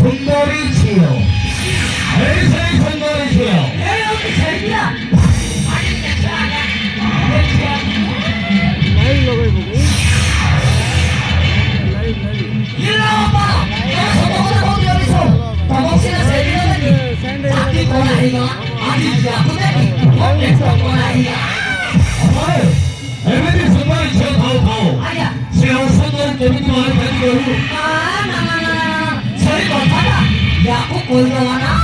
손발이지요. 회사의 손발이지요. 여기 절비야. 라이브 해보고. 일로 와봐. 너서 여기서 더벅시나 절비라더니 자기 고라니가 아직 야구대니 내 고라니야. 에베디 손발이지요. 더. 아니야. 제가 손발 때문에 많이 가지고. 나나나나나 소리 못하다. 야구 골로하나?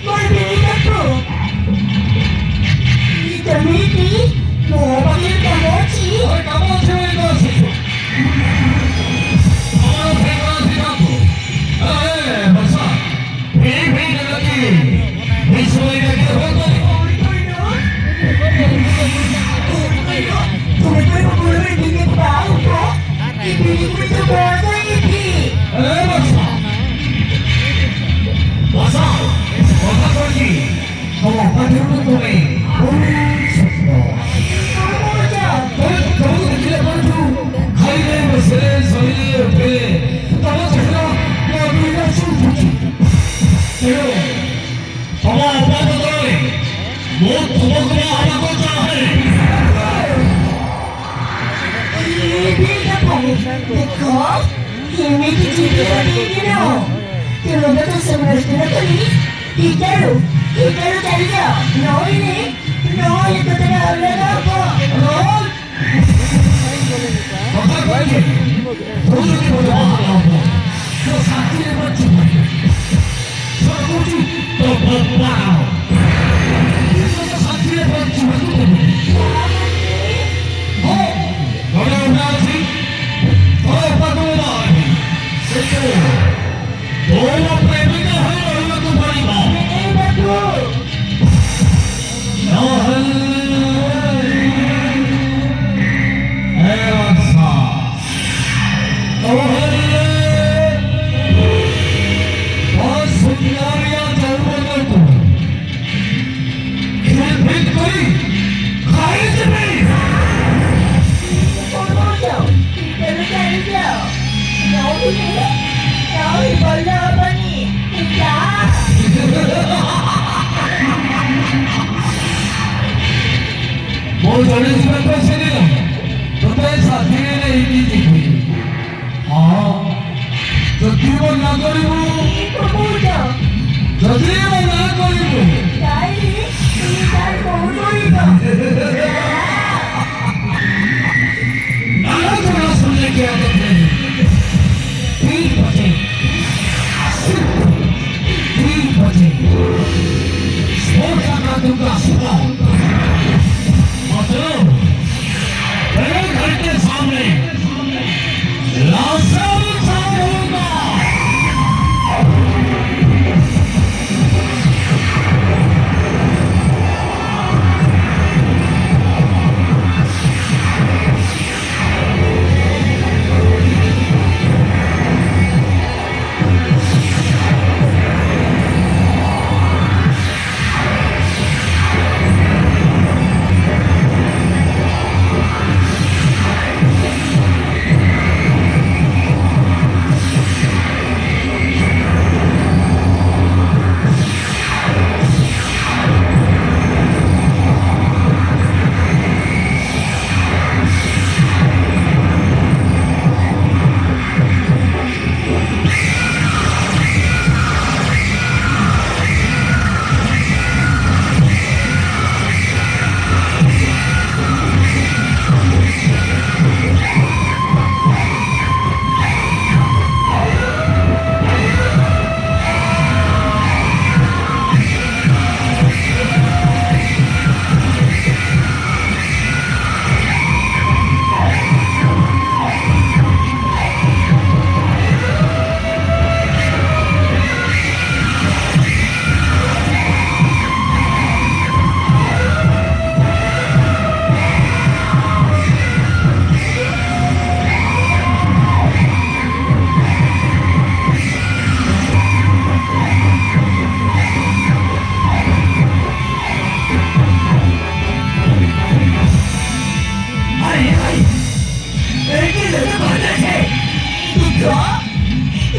뭘 믿겠어? 이제 믿니? 뭐밖에 뭐지? 까먹었어요.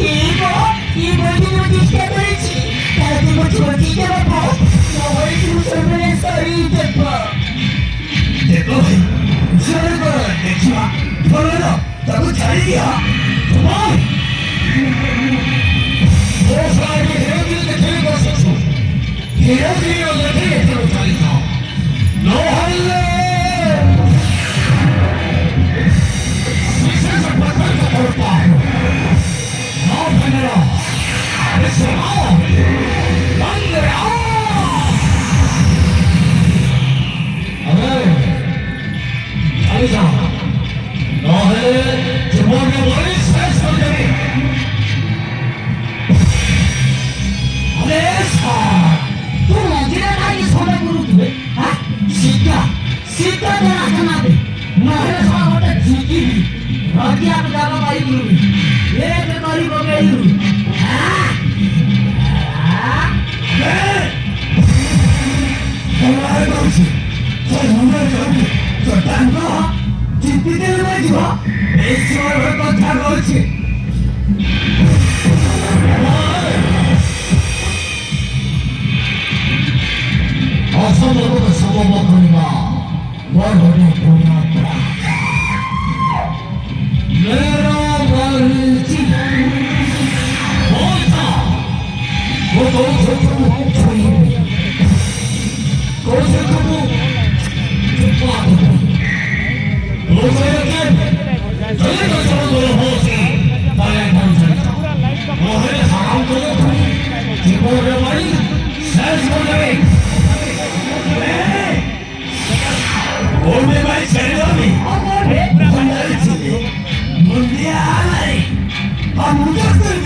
이거 이모지 시켜버리지. 나한테 못치고 이겨봐봐. 너의 주소문에 썰이 대파. 내꺼 무슨 거를 내키마 벌어라 나도 자리야 그만 보상이 헤어지는데 데리고 서서 헤어지려고 데리고 자리다 너 할래 시세상 바깥에 볼까 너 보내라 그래서 난내 아니자 너는 주먹에 머리 세상에 내사 또 어디가 나에게 손을 부르지 왜? 아? 시가 내 나타나네. 너를 사람한테 지키니 어디 앞에 나가봐 이루니 왜 그거리고 왜 이루니 네 정말 그렇지 저 정말 저기 저딴거 뒷비대를 가지고 에이스를 할거 다 그렇지 어서 먹어도 서고 먹거니와 뭘 어디 보냐더라 내라 말이지 뭐다 너도 저도 조용히 고생하고 좋아하고 너에게 너희가 저러고 호시 나의 방송이다 너의 사랑도 기본의 말이 세상에 오늘만 제대로니 왜? 문제지 문제 하나니 무조건